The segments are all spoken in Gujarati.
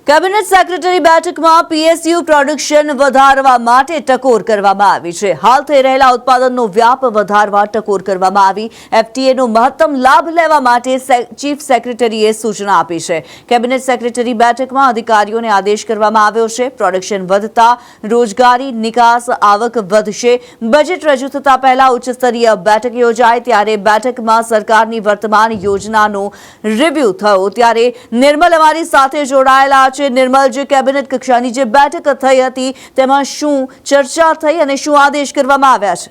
કેબિનેટ સેક્રેટરી બેઠકમાં પીએસયુ પ્રોડક્શન વધારવા માટે ટકોર કરવામાં આવી છે। હાલ થઈ રહેલા ઉત્પાદનનો વ્યાપ વધારવા ટકોર કરવામાં આવી। એફટીએનો મહત્તમ લાભ લેવા માટે ચીફ સેક્રેટરીએ સૂચના આપી છે। કેબિનેટ સેક્રેટરી બેઠકમાં અધિકારીઓને આદેશ કરવામાં આવ્યો છે। પ્રોડક્શન વધતા રોજગારી, નિકાસ, આવક વધશે। બજેટ રજૂ થતા પહેલા ઉચ્ચ સ્તરીય બેઠક યોજાય ત્યારે બેઠકમાં સરકારની વર્તમાન યોજનાનો રિવ્યુ થયો ત્યારે નિર્મલ અમારી સાથે જોડાયેલા છે। નિર્મલ, જે કેબિનેટ કક્ષાની જે બેઠક થઈ હતી તેમાં શું ચર્ચા થઈ અને શું આદેશ કરવામાં આવ્યા છે?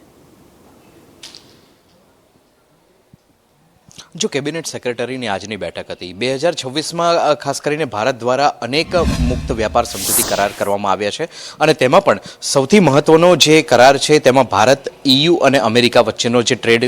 जो कैबिनेट सेक्रेटरीની આજની બેઠક હતી 2026માં ખાસ કરીને ભારત દ્વારા અનેક મુક્ત વ્યાપાર સમજૂતી કરાર કરવામાં આવ્યા છે અને તેમાં પણ સૌથી મહત્વનો જે કરાર છે તેમાં ભારત, EU અને અમેરિકા વચ્ચેનો જે ટ્રેડ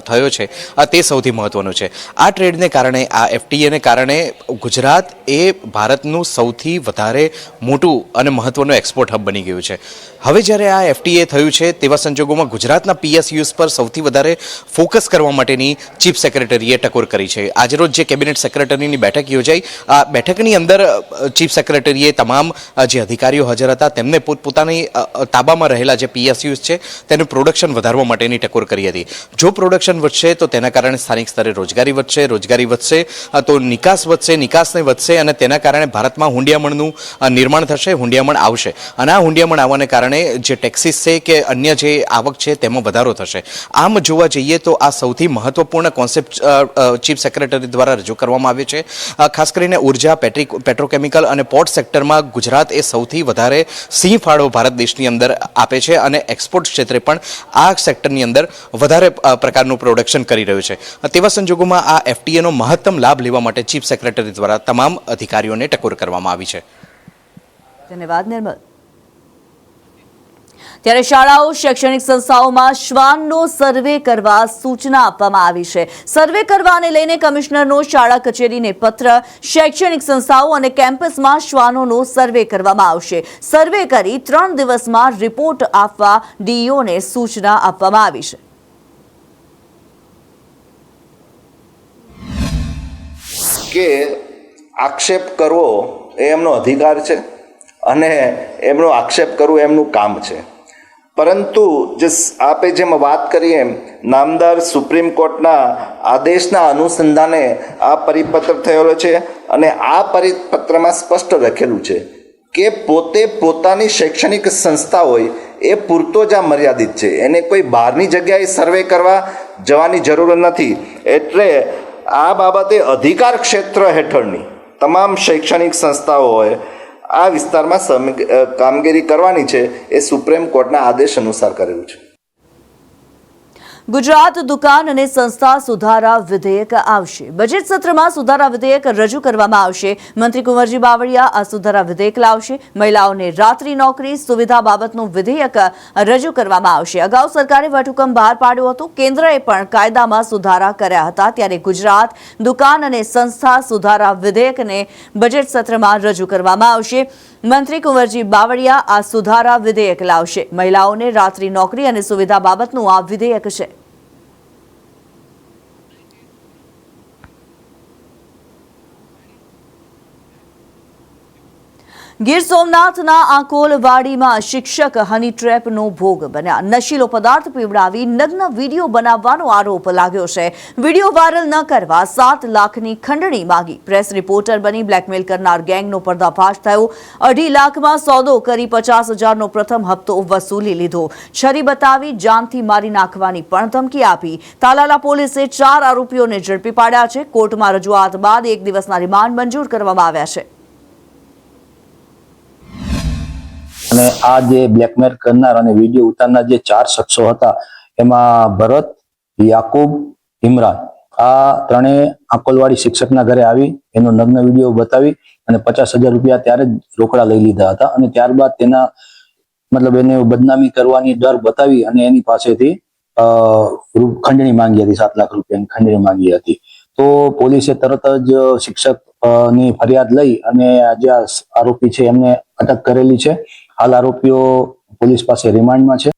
થયો છે તે સૌથી મહત્વનો છે। આ ટ્રેડને કારણે, આ FTAને કારણે ગુજરાત એ ભારતનું સૌથી વધારે મોટું અને મહત્વનું એક્સપોર્ટ હબ બની ગયું છે। હવે જ્યારે આ FTA થયું છે તેવા સંજોગોમાં ગુજરાતના PSUs પર સૌથી વધારે ફોકસ કરવા માટેની ચીફ સેક્રેટરીએ ટકોર કરી છે। આજરોજ જે કેબિનેટ સેક્રેટરીની બેઠક યોજાઈ, આ બેઠકની અંદર ચીફ સેક્રેટરીએ તમામ જે અધિકારીઓ હાજર હતા તેમને પોતપોતાની તાબામાં રહેલા જે PSUs છે તેનું પ્રોડક્શન વધારવા માટેની ટકોર કરી હતી। જો પ્રોડક્શન વધશે તો તેના કારણે સ્થાનિક સ્તરે રોજગારી વધશે, રોજગારી વધશે તો નિકાસ વધશે, નિકાસને વધશે અને તેના કારણે ભારતમાં હુંડિયામણનું નિર્માણ થશે, હુંડિયામણ આવશે અને આ હુંડિયામણ આવવાને કારણે જે ટેક્સીસ છે કે અન્ય જે આવક છે તેમાં વધારો થશે। આમ જોવા જઈએ તો આ સૌથી મહત્વપૂર્ણ કોન્સેપ્ટ ચીફ સેક્રેટરી દ્વારા રજૂ કરવામાં આવ્યો છે। ખાસ કરીને ઉર્જા, પેટ્રોકેમિકલ અને પોર્ટ સેક્ટરમાં ગુજરાત એ સૌથી વધારે સિંહ ફાળો ભારત દેશની અંદર આપે છે અને એક્સપોર્ટ ક્ષેત્રે પણ આ સેક્ટરની અંદર વધારે પ્રકારનું પ્રોડક્શન કરી રહ્યું છે। તેવા સંજોગોમાં આ FTAનો મહત્તમ લાભ લેવા માટે ચીફ સેક્રેટરી દ્વારા તમામ અધિકારીઓને ટકોર કરવામાં આવી છે। ધન્યવાદ નિર્મલ। ત્યારે શાળાઓ, શૈક્ષણિક સંસ્થાઓમાં શ્વાનનો સર્વે કરવા સૂચના આપવામાં આવી છે। સર્વે કરવાને લઈને કમિશનરનો શાળા કચેરીને પત્ર। શૈક્ષણિક સંસ્થાઓ અને કેમ્પસમાં શ્વાનોનો સર્વે કરવામાં આવશે। સર્વે કરી 3 દિવસમાં રિપોર્ટ આપવા ડીઈઓને સૂચના આપવામાં આવી છે। કે આક્ષેપ કરવો એ એમનો અધિકાર છે અને એમનો આક્ષેપ કરવો એમનું કામ છે, પરંતુ જે આપે જેમ વાત કરીએ એમ નામદાર સુપ્રીમ કોર્ટના આદેશના અનુસંધાને આ પરિપત્ર થયેલો છે અને આ પરિપત્રમાં સ્પષ્ટ લખેલું છે કે પોતે પોતાની શૈક્ષણિક સંસ્થા હોય એ પૂરતો જ આ મર્યાદિત છે, એને કોઈ બહારની જગ્યાએ સર્વે કરવા જવાની જરૂર નથી। એટલે આ બાબતે અધિકાર ક્ષેત્ર હેઠળની તમામ શૈક્ષણિક સંસ્થાઓ હોય આ વિસ્તારમાં કામગીરી કરવાની છે એ સુપ્રીમ કોર્ટના આદેશ અનુસાર કરેલું છે। ગુજરાત દુકાન અને સંસ્થા સુધારા વિધેયક આવશે। બજેટ સત્રમાં સુધારા વિધેયક રજૂ કરવામાં આવશે। મંત્રી કુંવરજી બાવળિયા આ સુધારા વિધેયક લાવશે। મહિલાઓને રાત્રિ નોકરી સુવિધા બાબતનું વિધેયક રજૂ કરવામાં આવશે। અગાઉ સરકારે વટહુકમ બહાર પાડ્યો હતો, કેન્દ્રએ પણ કાયદામાં સુધારા કર્યા હતા, ત્યારે ગુજરાત દુકાન અને સંસ્થા સુધારા વિધેયકને બજેટ સત્રમાં રજૂ કરવામાં આવશે। મંત્રી કુંવરજી બાવળિયા આ સુધારા વિધેયક લાવશે। મહિલાઓને રાત્રિ નોકરી અને સુવિધા બાબતનું આ વિધેયક છે। ગીર સોમનાથના આકોલવાડીમાં શિક્ષક હની ટ્રેપનો ભોગ બન્યા। નશીલો પદાર્થ પીવડાવી નગ્ન વિડીયો બનાવવાનો આરોપ લાગ્યો છે। વિડીયો વાયરલ ન કરવા 7 લાખની ખંડણી માંગી। પ્રેસ રિપોર્ટર બની બ્લેકમેલ કરનાર ગેંગનો પર્દાફાશ થયો। 2.5 લાખમાં સોદો કરી 50,000નો પ્રથમ હપ્તો વસૂલી લીધો। છરી બતાવી જાનથી મારી નાખવાની પણ ધમકી આપી। તાલાલા પોલીસે 4 આરોપીઓને ઝડપી પાડ્યા છે। કોર્ટમાં રજૂઆત બાદ 1 દિવસના રિમાન્ડ મંજૂર કરવામાં આવ્યા છે। અને આ જે બ્લેકમેલ કરનાર અને વિડીયો ઉતારનાર જે 4 શખ્સો હતા એમાં ભરત, યાકુબ, ઇમરાન આ ત્રણેય આકોલવાડી શિક્ષકના ઘરે આવી એનો નગ્ન વિડીયો બતાવી અને 50,000 રૂપિયા ત્યારે જ રોકડા લઈ લીધા હતા અને ત્યારબાદ તેના એને બદનામી કરવાની ડર બતાવી અને એની પાસેથી ખંડણી માંગી હતી। 7 લાખ રૂપિયાની ખંડણી માંગી હતી। તો પોલીસે તરત જ શિક્ષકની ફરિયાદ લઈ અને જે આરોપી છે એમને અટક કરેલી છે। હાલ આરોપીઓ પોલીસ પાસે રિમાન્ડમાં છે।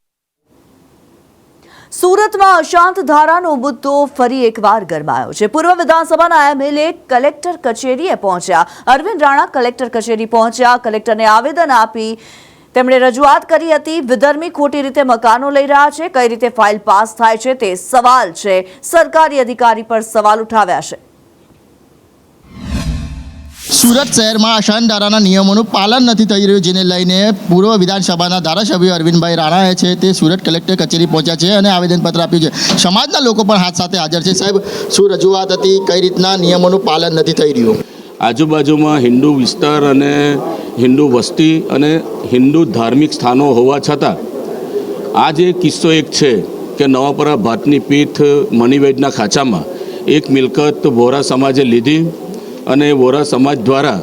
સુરતમાં અશાંત ધારાનો મુદ્દો ફરી એકવાર ગરમાયો છે. પૂર્વ વિધાનસભાના એમએલએ કલેક્ટર કચેરીએ પહોંચ્યા. અરવિંદ રાણા કલેક્ટર કચેરી પહોંચ્યા. કલેક્ટરને આવેદન આપી તેમણે રજૂઆત કરી હતી. વિધર્મી ખોટી રીતે મકાનો લઈ રહ્યા છે, કઈ રીતે ફાઇલ પાસ થાય છે તે સવાલ છે. સરકારી અધિકારી પર સવાલ ઉઠાવ્યા છે. સુરત શહેરમાં અશાંત ધારાના નિયમોનું પાલન નથી થઈ રહ્યું, જેને લઈને પૂર્વ વિધાનસભાના ધારાસભ્ય અરવિંદભાઈ રાણાએ છે તે સુરત કલેક્ટર કચેરી પહોંચ્યા છે અને આવેદનપત્ર આપ્યું છે. સમાજના લોકો પણ હાથ સાથે હાજર છે. સાહેબ, શું રજૂઆત હતી? કઈ રીતના નિયમોનું પાલન નથી થઈ રહ્યું? આજુબાજુમાં હિન્દુ વિસ્તાર અને હિન્દુ વસ્તી અને હિન્દુ ધાર્મિક સ્થાનો હોવા છતાં આ જે કિસ્સો એક છે કે નવાપરા ભાતની પીઠ મનીવૈદના ખાંચામાં એક મિલકત વોરા સમાજે લીધી અને વોરા સમાજ દ્વારા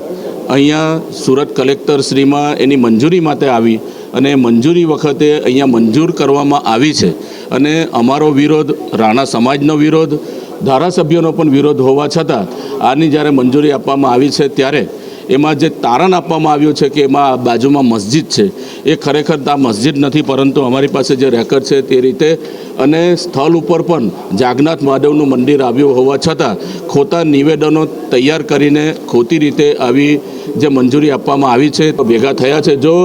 અહીંયા સુરત કલેક્ટર શ્રીમાં એની મંજૂરી માટે આવી અને મંજૂરી વખતે અહીંયા મંજૂર કરવામાં આવી છે. અને અમારો વિરોધ, રાણા સમાજનો વિરોધ, ધારાસભ્યોનો પણ વિરોધ હોવા છતાં આની જ્યારે મંજૂરી આપવામાં આવી છે ત્યારે એમાં જે તારણ આપવામાં આવ્યું છે કે એમાં બાજુમાં મસ્જિદ છે, એ ખરેખર આ મસ્જિદ નથી, પરંતુ અમારી પાસે જે રેકર્ડ છે તે રીતે અને સ્થળ ઉપર પણ જાગનાથ મહાદેવનું મંદિર આવ્યું હોવા છતાં ખોટા નિવેદનો તૈયાર કરીને ખોટી રીતે આવી જે મંજૂરી આપવામાં આવી છે તો ભેગા થયા છે. જો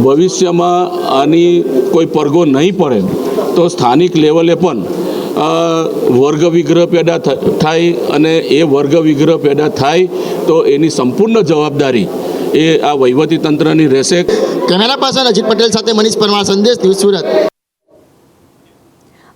ભવિષ્યમાં આની કોઈ પડઘો નહીં પડે તો સ્થાનિક લેવલે પણ વર્ગ વિગ્રહ પેદા થાય અને એ વર્ગ વિગ્રહ પેદા થાય તો એની સંપૂર્ણ જવાબદારી એ આ વહીવટી તંત્રની રહેશે. કેમેરા પર્સન અજીત પટેલ સાથે મનીષ પરમાર, સંદેશ ન્યૂઝ, સુરત.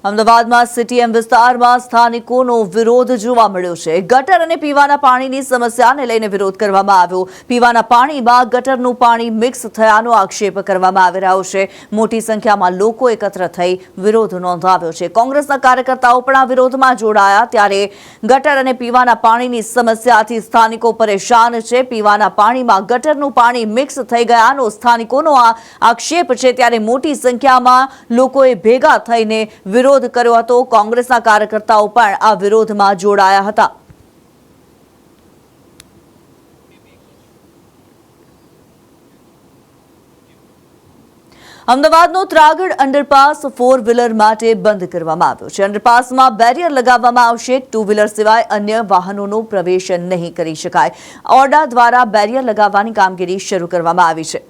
અમદાવાદમાં સીટીએમ વિસ્તારમાં સ્થાનિકોનો વિરોધ જોવા મળ્યો છે. ગટર અને પીવાના પાણીની સમસ્યાને લઈને વિરોધ કરવામાં આવ્યો. પીવાના પાણીમાં ગટરનું પાણી મિક્સ થયાનો આક્ષેપ કરવામાં આવી રહ્યો છે. મોટી સંખ્યામાં લોકો એકત્ર થઈ વિરોધ નોંધાવ્યો છે. કોંગ્રેસના કાર્યકર્તાઓ પણ આ વિરોધમાં જોડાયા. ત્યારે ગટર અને પીવાના પાણીની સમસ્યાથી સ્થાનિકો પરેશાન છે. પીવાના પાણીમાં ગટરનું પાણી મિક્સ થઈ ગયાનો સ્થાનિકોનો આક્ષેપ છે. ત્યારે મોટી સંખ્યામાં લોકોએ ભેગા થઈને વિરોધ કર્યો હતો. કોંગ્રેસના કાર્યકર્તાઓ પણ આ વિરોધમાં જોડાયા હતા. અમદાવાદનો ત્રાગડ અંડરપાસ 4 વ્હીલર માટે બંધ કરવામાં આવ્યો છે. અંડરપાસમાં બેરિયર લગાવવામાં આવશે. 2 વ્હીલર સિવાય અન્ય વાહનોનો પ્રવેશ નહીં કરી શકાય. ઓરડા દ્વારા બેરિયર લગાવવાની કામગીરી શરૂ કરવામાં આવી છે.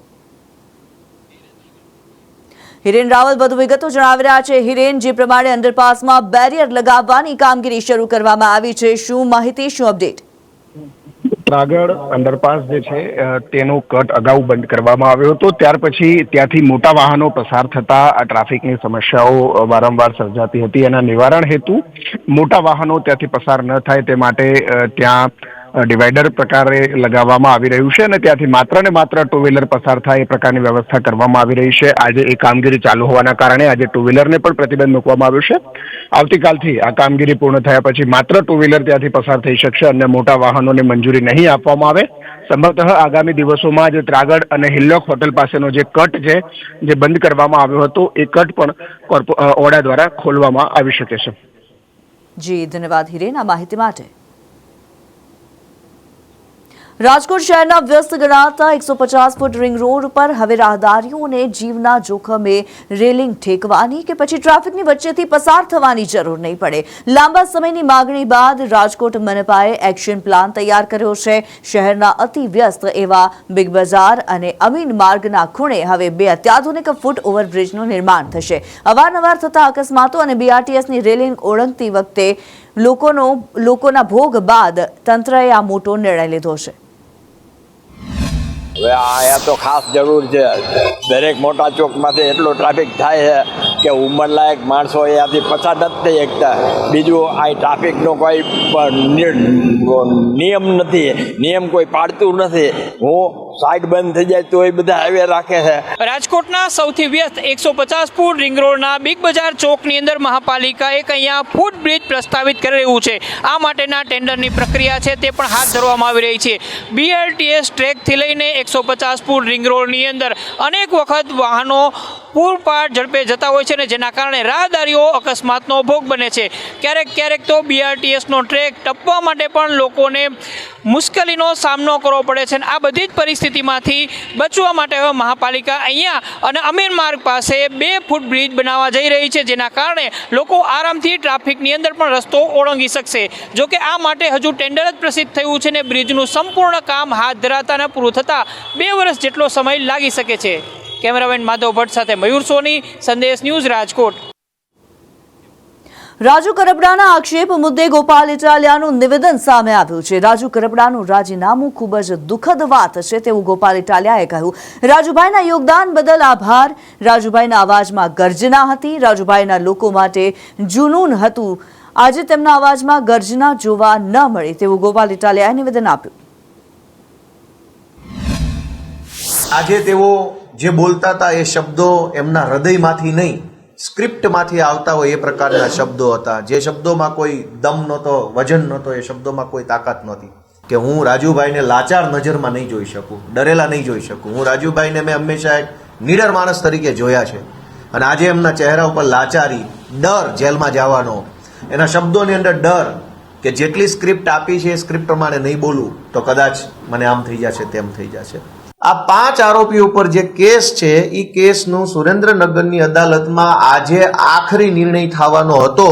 હિરેન રાવલ વધુ વિગતો જણાવી રહ્યા છે. હિરેન, જે પ્રમાણે અંડરપાસમાં બેરિયર લગાવવાની કામગીરી શરૂ કરવામાં આવી છે, શું માહિતી, શું અપડેટ? ત્રાગડ અંડરપાસ જે છે તેનો કટ અગાઉ બંધ કરવામાં આવ્યો હતો. ત્યાર પછી ત્યાંથી મોટા વાહનો પસાર થતા આ ટ્રાફિકની સમસ્યાઓ વારંવાર સર્જાતી હતી. એના નિવારણ હેતુ મોટા વાહનો ત્યાંથી પસાર ન થાય તે માટે ત્યાં ડિવાઈડર પ્રકારે લગાવવામાં આવી રહ્યું છે અને ત્યાંથી માત્ર ને માત્ર 2 વ્હીલર પસાર થાય એ પ્રકારની વ્યવસ્થા કરવામાં આવી રહી છે. આજે એ કામગીરી ચાલુ હોવાના કારણે આજે 2 વ્હીલરને પણ પ્રતિબંધ મૂકવામાં આવ્યો છે. આવતીકાલથી આ કામગીરી પૂર્ણ થયા પછી માત્ર 2 વ્હીલર ત્યાંથી પસાર થઈ શકશે. અન્ય મોટા વાહનોને મંજૂરી નહીં આપવામાં આવે. સંભવતઃ આગામી દિવસોમાં જે ત્રાગડ અને હિલ્લોક હોટલ પાસેનો જે કટ છે જે બંધ કરવામાં આવ્યો હતો એ કટ પણ ઓરડા દ્વારા ખોલવામાં આવી શકે છે. જી ધન્યવાદ હિરેન આ માહિતી માટે. રાજકોટ શહેરના વ્યસ્ત ગણાતા 150 ફૂટ રિંગ રોડ પર હવે રાહદારીઓને જીવના જોખમે રેલિંગ ઠેકવાની કે પછી ટ્રાફિકની વચ્ચેથી પસાર થવાની જરૂર નહીં પડે. લાંબા સમયની માગણી બાદ રાજકોટ મનપાએ એક્શન પ્લાન તૈયાર કર્યો છે. શહેરના અતિ વ્યસ્ત એવા બિગ બજાર અને અમીન માર્ગના ખૂણે હવે 2 અત્યાધુનિક ફૂટ ઓવરબ્રિજનું નિર્માણ થશે. અવારનવાર થતા અકસ્માતો અને બીઆરટીએસની રેલિંગ ઓળંગતી વખતે લોકોના ભોગ બાદ તંત્રએ આ મોટો નિર્ણય લીધો છે. હવે અહીંયા તો ખાસ જરૂર છે. દરેક મોટા ચોકમાંથી એટલો ટ્રાફિક થાય છે કે ઉંમરલાયક માણસો અહીંયાથી પસાર નથી થઈ શકતા. બીજું આ ટ્રાફિકનો કોઈ નિયમ નથી, નિયમ કોઈ પાડતું નથી. હું સાઈડ બંધ થઈ જાય તો એ બધા હાઈવે રાખે છે. રાજકોટના સૌથી વ્યસ્ત 150 ફૂટ રિંગ રોડના બિગ બજાર ચોકની અંદર મહાપાલિકા એક અહીંયા ફૂટ બ્રિજ પ્રસ્તાવિત કરી રહ્યું છે. આ માટેના ટેન્ડરની પ્રક્રિયા છે તે પણ હાથ ધરવામાં આવી રહી છે. બીઆરટીએસ ટ્રેકથી લઈને 150 ફૂટ રિંગ રોડની અંદર અનેક વખત વાહનો પૂરપાટ ઝડપે જતા હોય છે ને જેના કારણે રાહદારીઓ અકસ્માતનો ભોગ બને છે. ક્યારેક તો બીઆરટીએસનો ટ્રેક ટપવા માટે પણ લોકોને મુશ્કેલીનો સામનો કરવો પડે છે. આ બધી જ પરિસ્થિતિ પરિસ્થિતિમાંથી બચવા માટે હવે મહાપાલિકા અહીંયા અને અમીર માર્ગ પાસે 2 ફૂટ બ્રિજ બનાવવા જઈ રહી છે, જેના કારણે લોકો આરામથી ટ્રાફિકની અંદર પણ રસ્તો ઓળંગી શકશે. જોકે આ માટે હજુ ટેન્ડર જ પ્રસિદ્ધ થયું છે ને બ્રિજનું સંપૂર્ણ કામ હાથ ધરાતા અને પૂરું થતાં 2 વર્ષ જેટલો સમય લાગી શકે છે. કેમેરામેન માધવ ભટ્ટ સાથે મયુર સોની, સંદેશ ન્યૂઝ, રાજકોટ. રાજુ કરપડાના આક્ષેપ મુદ્દે ગોપાલ ઇટાલિયાનું નિવેદન સામે આવ્યું છે. રાજુ કરપડાનું રાજીનામું ખૂબ જ દુઃખદ વાત છે તેવું ગોપાલ ઇટાલિયાએ કહ્યું. રાજુભાઈના યોગદાન બદલ આભાર. રાજુભાઈના અવાજમાં ગર્જના હતી. રાજુભાઈના લોકો માટે જુનૂન હતું. આજે તેમના અવાજમાં ગર્જના જોવા ન મળે તેવું ગોપાલ ઇટાલિયાએ નિવેદન આપ્યું. આજે તેઓ જે બોલતા હતા એ શબ્દો એમના હૃદયમાંથી નહીં, સ્ક્રિપ્ટમાંથી આવતા હોય એ પ્રકારના શબ્દો હતા. જે શબ્દોમાં કોઈ દમ નહોતો, વજન નહોતો, એ શબ્દોમાં કોઈ તાકાત નહોતી. કે હું રાજુભાઈને લાચાર નજરમાં નહીં જોઈ શકું, ડરેલા નહીં જોઈ શકું. હું રાજુભાઈને મેં હંમેશા એક નીડર માણસ તરીકે જોયા છે અને આજે એમના ચહેરા ઉપર લાચારી, ડર જેલમાં જવાનો, એના શબ્દોની અંદર ડર કે જેટલી સ્ક્રિપ્ટ આપી છે એ સ્ક્રિપ્ટ પ્રમાણે નહીં બોલું તો કદાચ મને આમ થઈ જશે, તેમ થઈ જશે. આ 5 આરોપીઓ ઉપર જે કેસ છે એ કેસનું સુરેન્દ્રનગરની અદાલતમાં આજે આખરી નિર્ણય થવાનો હતો.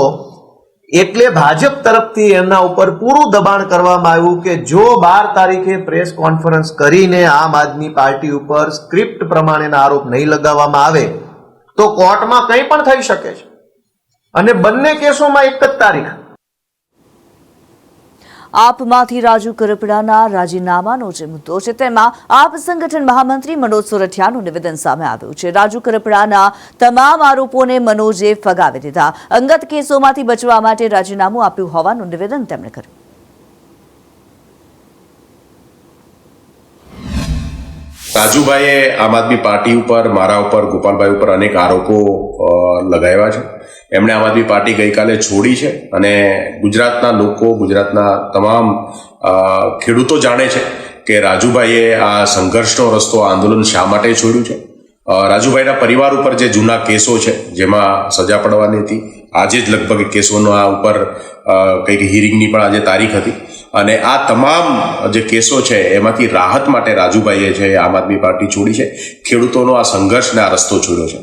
એટલે ભાજપ તરફથી એમના ઉપર પૂરું દબાણ કરવામાં આવ્યું કે જો 12 તારીખે પ્રેસ કોન્ફરન્સ કરીને આમ આદમી પાર્ટી ઉપર સ્ક્રિપ્ટ પ્રમાણેના આરોપ નહીં લગાવવામાં આવે તો કોર્ટમાં કંઈ પણ થઈ શકે છે અને બંને કેસોમાં એક જ તારીખ. આપમાંથી રાજુ કરપડાના રાજીનામાનો જે મુદ્દો છે તેમાં આપ સંગઠન મહામંત્રી મનોજ સોરઠિયાનું નિવેદન સામે આવ્યું છે. રાજુ કરપડાના તમામ આરોપોને મનોજે ફગાવી દીધા. અંગત કેસોમાંથી બચવા માટે રાજીનામું આપ્યું હોવાનું નિવેદન તેમણે કર્યું. રાજુભાઈએ આમ આદમી પાર્ટી ઉપર, મારા ઉપર, ગોપાલભાઈ ઉપર અનેક આરોપો લગાવ્યા છે. એમણે આમ આદમી પાર્ટી ગઈકાલે છોડી છે અને ગુજરાતના લોકો, ગુજરાતના તમામ ખેડૂતો જાણે છે કે રાજુભાઈએ આ સંઘર્ષનો રસ્તો, આંદોલન શા માટે છોડ્યું છે. રાજુભાઈના પરિવાર ઉપર જે જૂના કેસો છે જેમાં સજા પડવાની હતી, આજે જ લગભગ કેસોના ઉપર કંઈક હિયરિંગની પણ આજે તારીખ હતી અને આ તમામ જે કેસો છે એમાંથી રાહત માટે રાજુભાઈએ છે આમ આદમી પાર્ટી છોડી છે. ખેડૂતોનો આ સંઘર્ષને આ રસ્તો છોડ્યો છે.